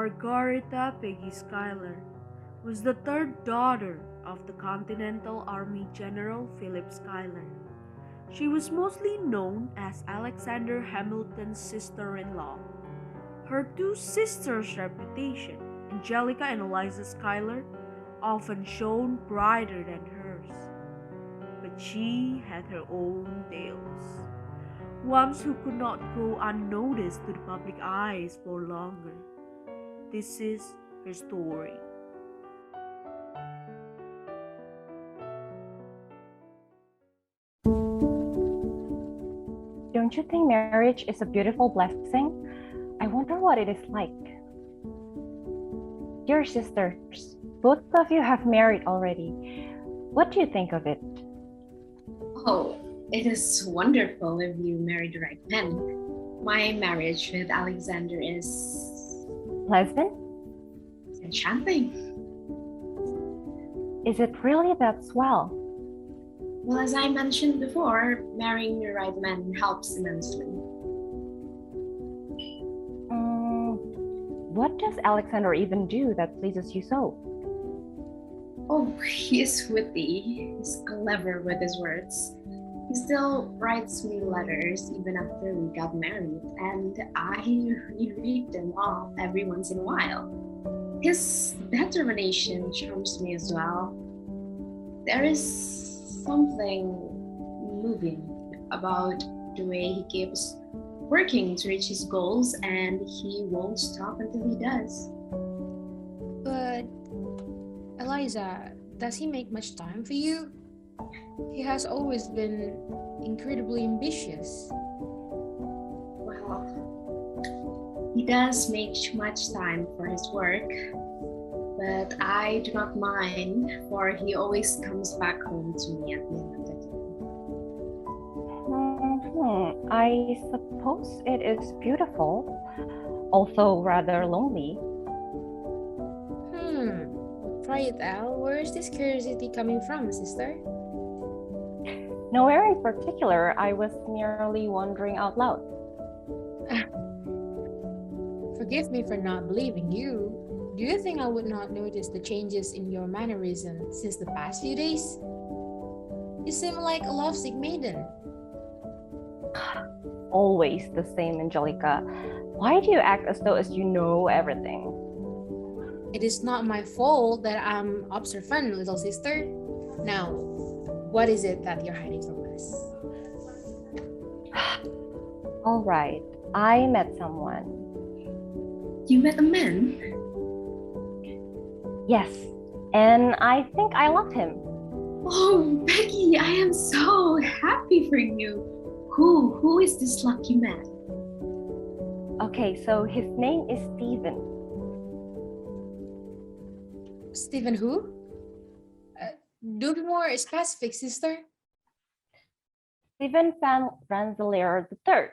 Margarita Peggy Schuyler was the third daughter of the Continental Army General Philip Schuyler. She was mostly known as Alexander Hamilton's sister-in-law. Her two sisters' reputation, Angelica and Eliza Schuyler, often shone brighter than hers. But she had her own tales, ones who could not go unnoticed to the public eyes for longer. This is her story. Don't you think marriage is a beautiful blessing? I wonder what it is like. Dear sisters, both of you have married already. What do you think of it? Oh, it is wonderful if you marry the right man. My marriage with Alexander is Pleasant? enchanting. Is it really that swell? Well, as I mentioned before, marrying the right man helps immensely. What does Alexander even do that pleases you so? Oh, he is witty. He's clever with his words. He still writes me letters even after we got married, and I reread them all every once in a while. His determination charms me as well. There is something moving about the way he keeps working to reach his goals, and he won't stop until he does. But, Eliza, does he make much time for you? He has always been incredibly ambitious. Well, he does make much time for his work, but I do not mind, for he always comes back home to me at the end of the day. I suppose it is beautiful, although rather lonely. Try it out. Where is this curiosity coming from, sister? Nowhere in particular, I was merely wondering out loud. Forgive me for not believing you. Do you think I would not notice the changes in your mannerism since the past few days? You seem like a lovesick maiden. Always the same, Angelica. Why do you act as though you know everything? It is not my fault that I'm observant, little sister. Now, what is it that you're hiding from us? All right, I met someone. You met a man? Yes, and I think I love him. Oh, Peggy, I am so happy for you. Who is this lucky man? Okay, so his name is Steven. Stephen who? Do be more specific, sister. Steven van Rensselaer III.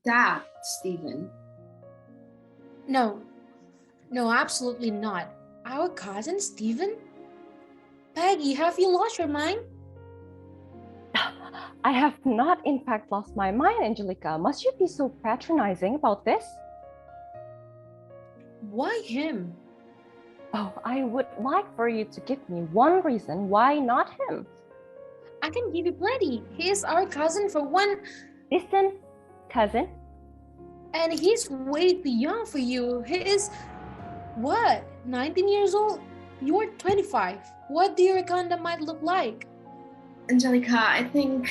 That, Stephen. No, absolutely not. Our cousin Stephen? Peggy, have you lost your mind? I have not in fact lost my mind, Angelica. Must you be so patronizing about this? Why him? Oh, I would like for you to give me one reason why not him. I can give you plenty. He is our cousin for one. Listen, cousin. And he's way too young for you. He is, what, 19 years old? You're 25. What do you reckon that might look like? Angelica, I think...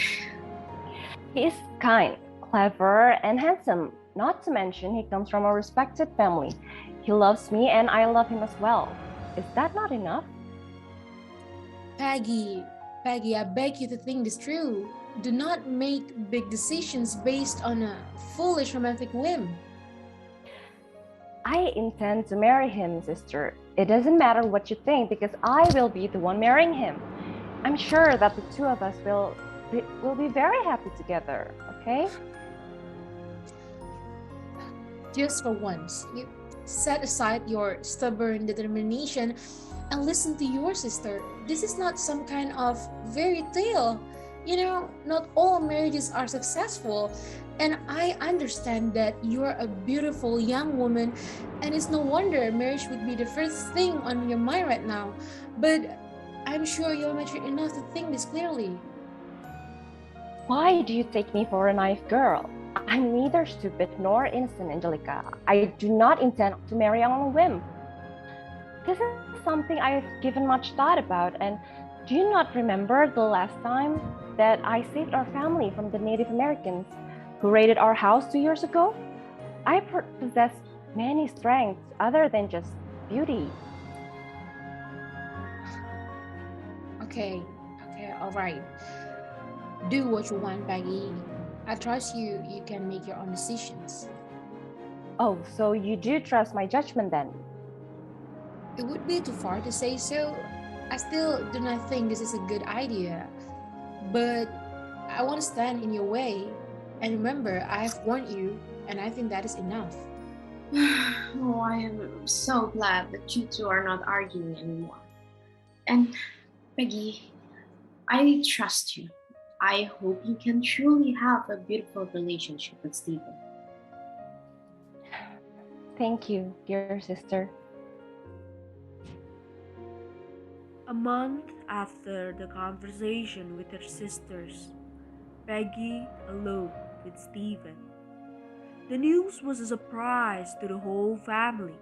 He is kind, clever, and handsome. Not to mention, he comes from a respected family. He loves me and I love him as well. Is that not enough? Peggy, I beg you to think this through. Do not make big decisions based on a foolish romantic whim. I intend to marry him, sister. It doesn't matter what you think because I will be the one marrying him. I'm sure that the two of us will be very happy together, okay? Just for once, you set aside your stubborn determination and listen to your sister. This is not some kind of fairy tale. You know, not all marriages are successful. And I understand that you're a beautiful young woman, and it's no wonder marriage would be the first thing on your mind right now. But I'm sure you're mature enough to think this clearly. Why do you take me for a naive girl? I'm neither stupid nor innocent, Angelica. I do not intend to marry on a whim. This is something I've given much thought about, and do you not remember the last time that I saved our family from the Native Americans who raided our house 2 years ago? I possess many strengths other than just beauty. Okay, all right. Do what you want, Peggy. I trust you. You can make your own decisions. Oh, so you do trust my judgment then? It would be too far to say so. I still do not think this is a good idea. But I won't stand in your way. And remember, I have warned you, and I think that is enough. Oh, I am so glad that you two are not arguing anymore. And Peggy, I trust you. I hope you can truly have a beautiful relationship with Stephen. Thank you, dear sister. A month after the conversation with her sisters, Peggy eloped with Stephen. The news was a surprise to the whole family,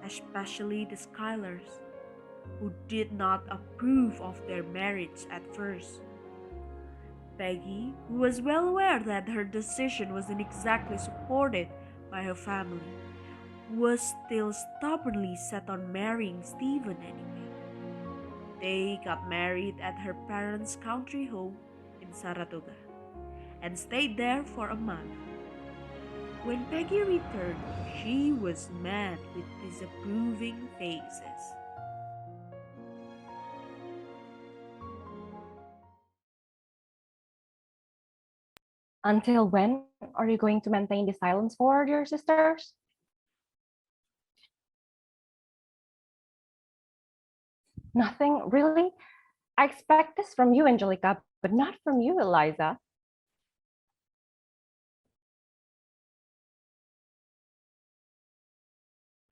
especially the Schylers, who did not approve of their marriage at first. Peggy, who was well aware that her decision wasn't exactly supported by her family, was still stubbornly set on marrying Stephen anyway. They got married at her parents' country home in Saratoga and stayed there for a month. When Peggy returned, she was met with disapproving faces. Until when are you going to maintain the silence for, dear sisters? Nothing, really? I expect this from you, Angelica, but not from you, Eliza.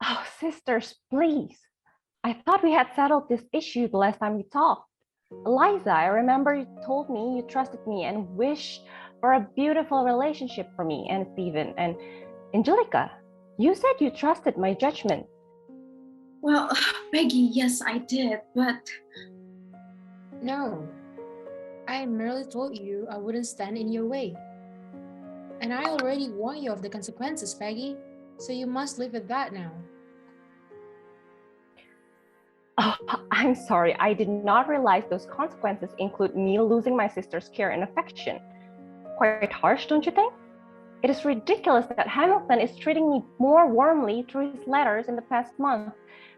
Oh, sisters, please. I thought we had settled this issue the last time we talked. Eliza, I remember you told me you trusted me and wished for a beautiful relationship for me and Stephen. And Angelica, you said you trusted my judgment. Well, Peggy, yes, I did, but No, I merely told you I wouldn't stand in your way. And I already warned you of the consequences, Peggy, so you must live with that now. Oh, I'm sorry. I did not realize those consequences include me losing my sister's care and affection. Quite harsh, don't you think? It is ridiculous that Hamilton is treating me more warmly through his letters in the past month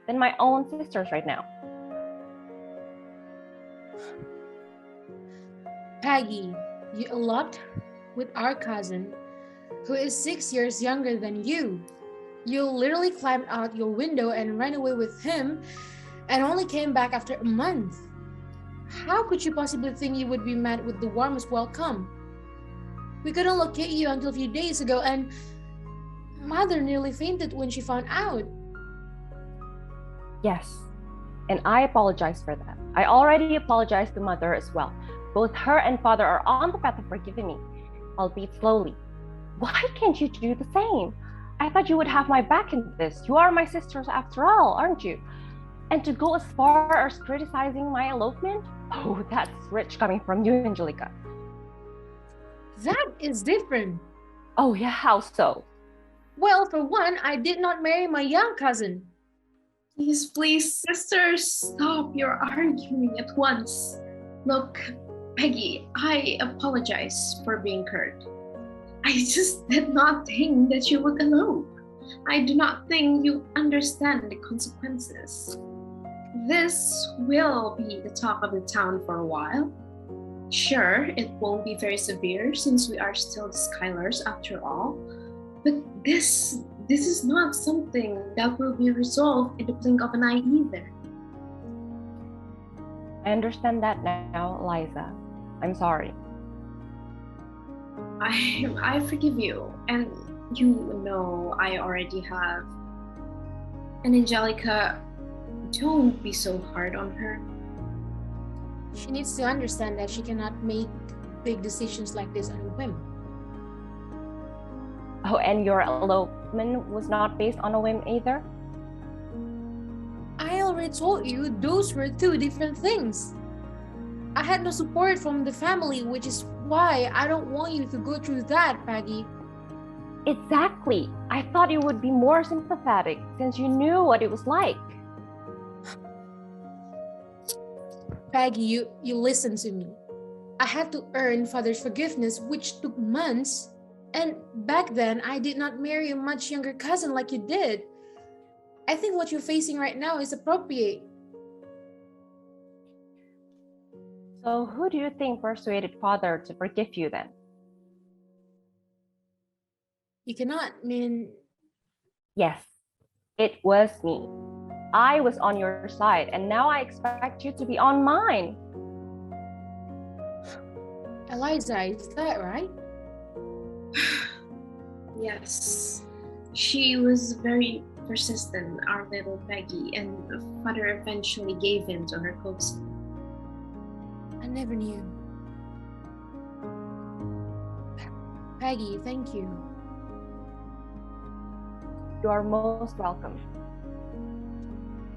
than my own sisters right now. Peggy, you eloped with our cousin, who is 6 years younger than you. You literally climbed out your window and ran away with him and only came back after a month. How could you possibly think you would be met with the warmest welcome? We couldn't locate you until a few days ago, and Mother nearly fainted when she found out. Yes, and I apologize for that. I already apologized to Mother as well. Both her and Father are on the path of forgiving me, albeit slowly. Why can't you do the same? I thought you would have my back in this. You are my sisters after all, aren't you? And to go as far as criticizing my elopement? Oh, that's rich coming from you, Angelica. That is different. Oh yeah, how so? Well, for one, I did not marry my young cousin. please, sisters, stop your arguing at once. Look, Peggy, I apologize for being curt. I just did not think that you would elope. I do not think you understand the consequences. This will be the talk of the town for a while. Sure, it won't be very severe since we are still the Schylers after all, but this is not something that will be resolved in the blink of an eye either. I understand that now, Eliza. I'm sorry. I forgive you, and you know I already have. And Angelica, don't be so hard on her. She needs to understand that she cannot make big decisions like this on a whim. Oh, and your elopement was not based on a whim either? I already told you those were two different things. I had no support from the family, which is why I don't want you to go through that, Peggy. Exactly. I thought you would be more sympathetic since you knew what it was like. Peggy, you listen to me. I had to earn father's forgiveness, which took months. And back then, I did not marry a much younger cousin like you did. I think what you're facing right now is appropriate. So who do you think persuaded father to forgive you then? You cannot mean. Yes, it was me. I was on your side, and now I expect you to be on mine. Eliza, is that right? Yes, she was very persistent, our little Peggy, and father eventually gave in to her coaxing. I never knew. Peggy, thank you. You are most welcome.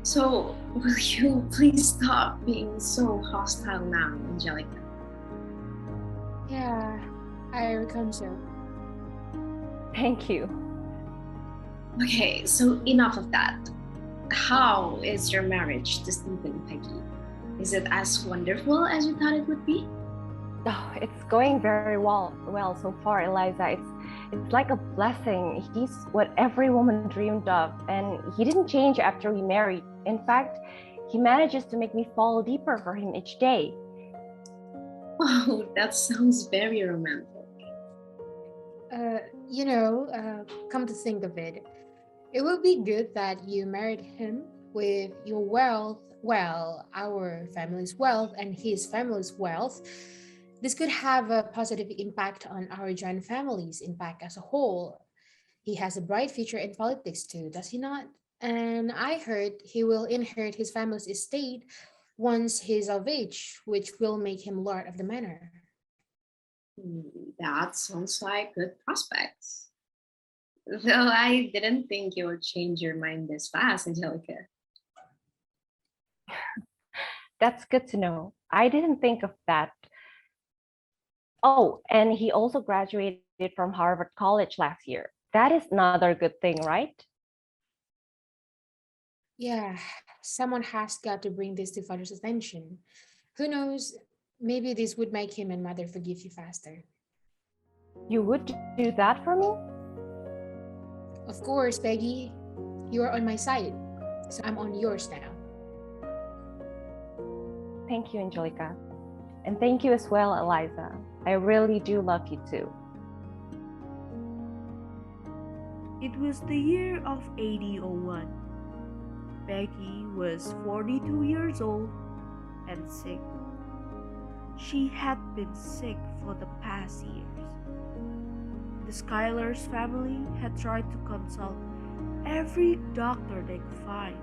So, will you please stop being so hostile now, Angelica? Yeah, I reckon so. Thank you. Okay, so enough of that. How is your marriage to Stephen, Peggy? Is it as wonderful as you thought it would be? Oh, it's going very well so far, Eliza. It's like a blessing. He's what every woman dreamed of, and he didn't change after we married. In fact, he manages to make me fall deeper for him each day. Oh, that sounds very romantic. Come to think of it, it would be good that you married him with your wealth, well, our family's wealth and his family's wealth. This could have a positive impact on our joint family's impact as a whole. He has a bright future in politics too, does he not? And I heard he will inherit his family's estate once he's of age, which will make him lord of the manor. That sounds like good prospects. Though I didn't think you would change your mind this fast, Angelica. That's good to know. I didn't think of that. Oh, and he also graduated from Harvard College last year. That is another good thing, right? Yeah, someone has got to bring this to father's attention. Who knows? Maybe this would make him and mother forgive you faster. You would do that for me? Of course, Peggy. You are on my side, so I'm on yours now. Thank you, Angelica. And thank you as well, Eliza. I really do love you too. It was the year of 8001. Peggy was 42 years old and sick. She had been sick for the past years. The Schuyler's family had tried to consult every doctor they could find,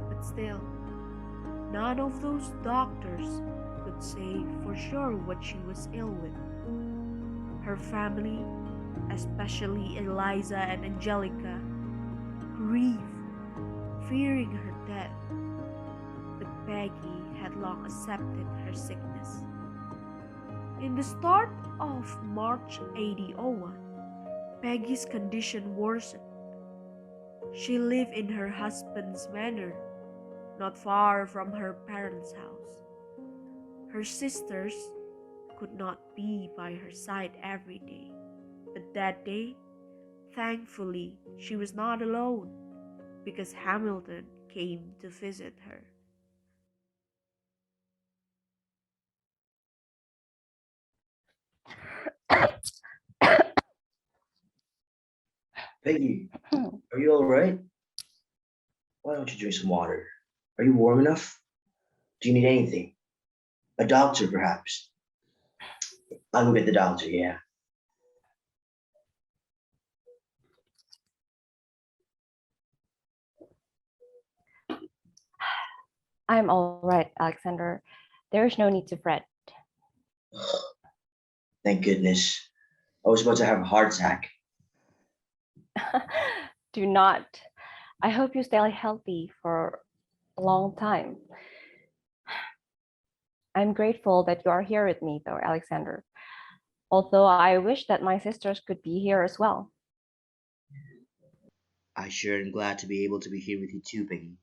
but still, none of those doctors could say for sure what she was ill with. Her family, especially Eliza and Angelica, grieved, fearing her death, but Peggy had long accepted her sickness. In the start of March 8001, Peggy's condition worsened. She lived in her husband's manor, not far from her parents' house. Her sisters could not be by her side every day, but that day, thankfully, she was not alone because Hamilton came to visit her. Peggy, are you all right? Why don't you drink some water? Are you warm enough? Do you need anything? A doctor, perhaps? I'll go get the doctor, yeah. I'm all right, Alexander. There's no need to fret. Thank goodness. I was about to have a heart attack. Do not. I hope you stay healthy for a long time. I'm grateful that you are here with me, though, Alexander. Although I wish that my sisters could be here as well. I sure am glad to be able to be here with you too, Peggy.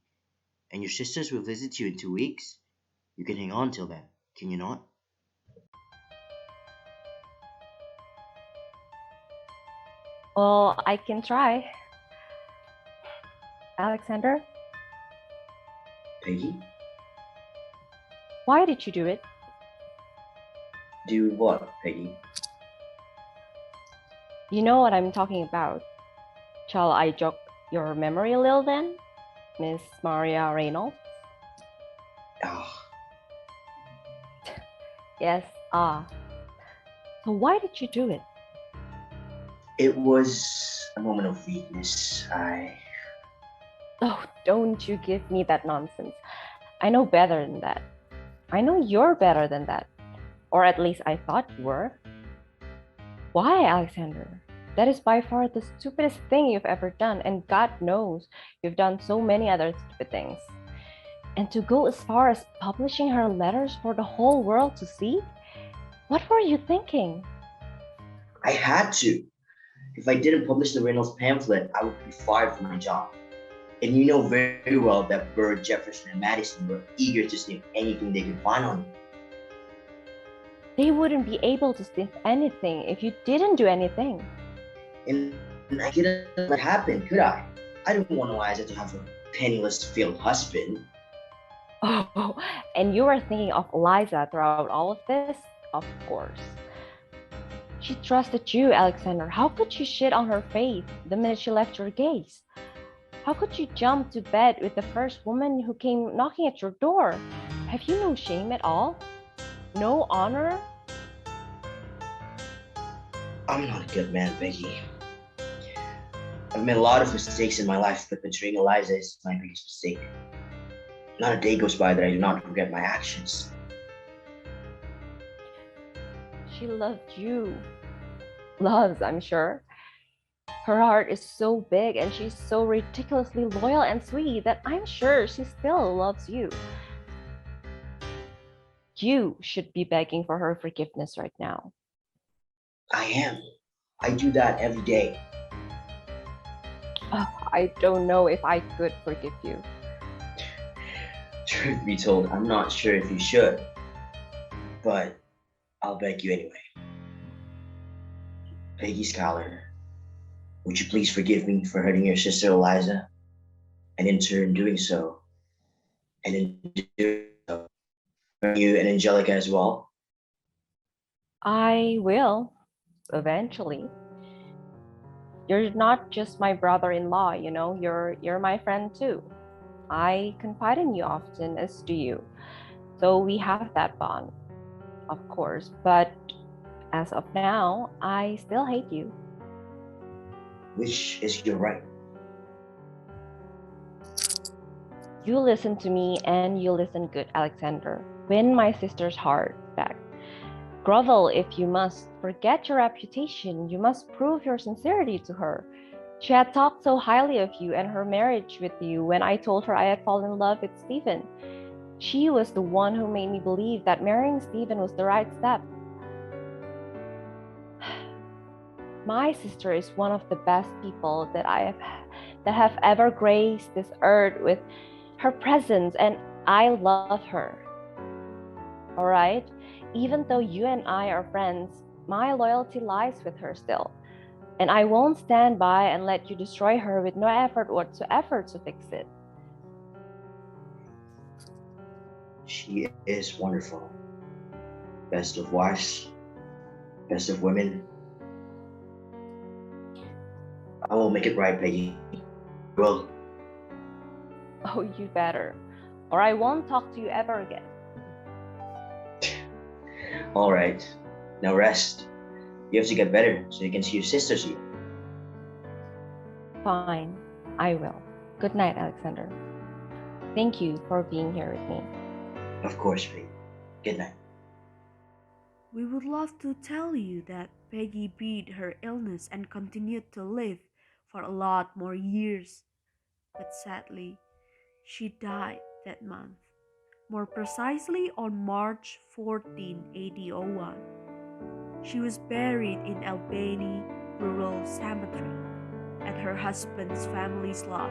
And your sisters will visit you in 2 weeks. You can hang on till then, can you not? Well, I can try. Alexander, Peggy? why did you do it? Do what, Peggy? You know what I'm talking about. Shall I jog your memory a little then, Miss Maria Reynolds? Ah, Yes, So why did you do it? it was a moment of weakness. Oh, don't you give me that nonsense. I know better than that. I know you're better than that. Or at least I thought you were. Why, Alexander? That is by far the stupidest thing you've ever done, and God knows you've done so many other stupid things. And to go as far as publishing her letters for the whole world to see? What were you thinking? I had to. If I didn't publish the Reynolds pamphlet, I would be fired from my job. And you know very well that Burr, Jefferson, and Madison were eager to sniff anything they could find on you. They wouldn't be able to sniff anything if you didn't do anything. And I couldn't let that happen, could I? I don't want Eliza to have a penniless, failed husband. Oh, and you were thinking of Eliza throughout all of this? Of course. She trusted you, Alexander. How could you shit on her faith the minute she left your gaze? How could you jump to bed with the first woman who came knocking at your door? Have you no shame at all? No honor? I'm not a good man, Peggy. I've made a lot of mistakes in my life, but betraying Eliza is my biggest mistake. Not a day goes by that I do not regret my actions. She loved you. Loves, I'm sure. Her heart is so big and she's so ridiculously loyal and sweet that I'm sure she still loves you. You should be begging for her forgiveness right now. I am. I do that every day. Oh, I don't know if I could forgive you. Truth be told, I'm not sure if you should, but I'll beg you anyway. Peggy Schuyler, would you please forgive me for hurting your sister Eliza, and in turn doing so, and in doing so, hurting you and Angelica as well? I will, eventually. You're not just my brother-in-law, you know, you're my friend too. I confide in you often, as do you. So we have that bond, of course, but as of now, I still hate you. Which is your right. You listen to me and you listen good, Alexander. Win my sister's heart back. Grovel if you must. Forget your reputation. You must prove your sincerity to her. She had talked so highly of you and her marriage with you when I told her I had fallen in love with Stephen. She was the one who made me believe that marrying Stephen was the right step. My sister is one of the best people that have ever graced this earth with her presence, and I love her. All right? Even though you and I are friends, my loyalty lies with her still. And I won't stand by and let you destroy her with no effort whatsoever to fix it. She is wonderful. Best of wives, best of women. I will make it right, Peggy. I will. Oh, you better. Or I won't talk to you ever again. All right. Now rest. You have to get better so you can see your sisters again. Fine, I will. Good night, Alexander. Thank you for being here with me. Of course, Peggy. Good night. We would love to tell you that Peggy beat her illness and continued to live for a lot more years, but sadly, she died that month, more precisely on March 14, 1801. She was buried in Albany Rural Cemetery at her husband's family's lot.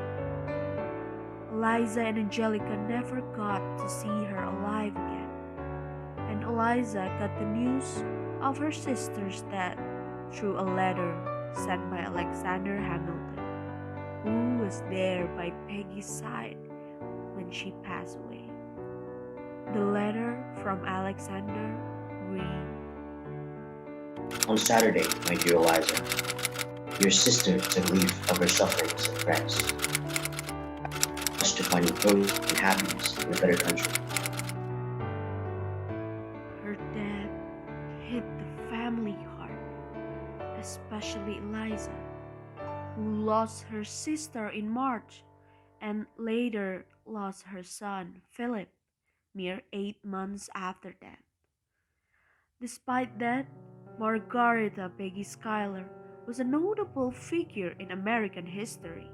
Eliza and Angelica never got to see her alive again, and Eliza got the news of her sister's death through a letter sent by Alexander Hamilton, who was there by Peggy's side when she passed away. The letter from Alexander read, On Saturday, my dear Eliza, your sister took leave of her sufferings in France, to find repose and happiness in a better country. her death hit the family hard, especially Eliza, who lost her sister in March and later lost her son, Philip, mere 8 months after that. Despite that, Margarita Peggy Schuyler was a notable figure in American history,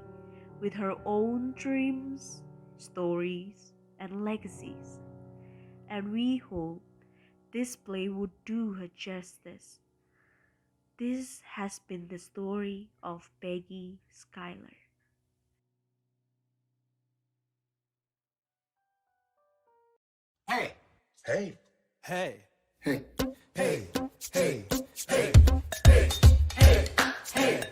with her own dreams, stories, and legacies. And we hope this play would do her justice. This has been the story of Peggy Schuyler. Hey. Hey. Hey. Hey. Hey. Hey. Hey. Hey. Hey. Hey.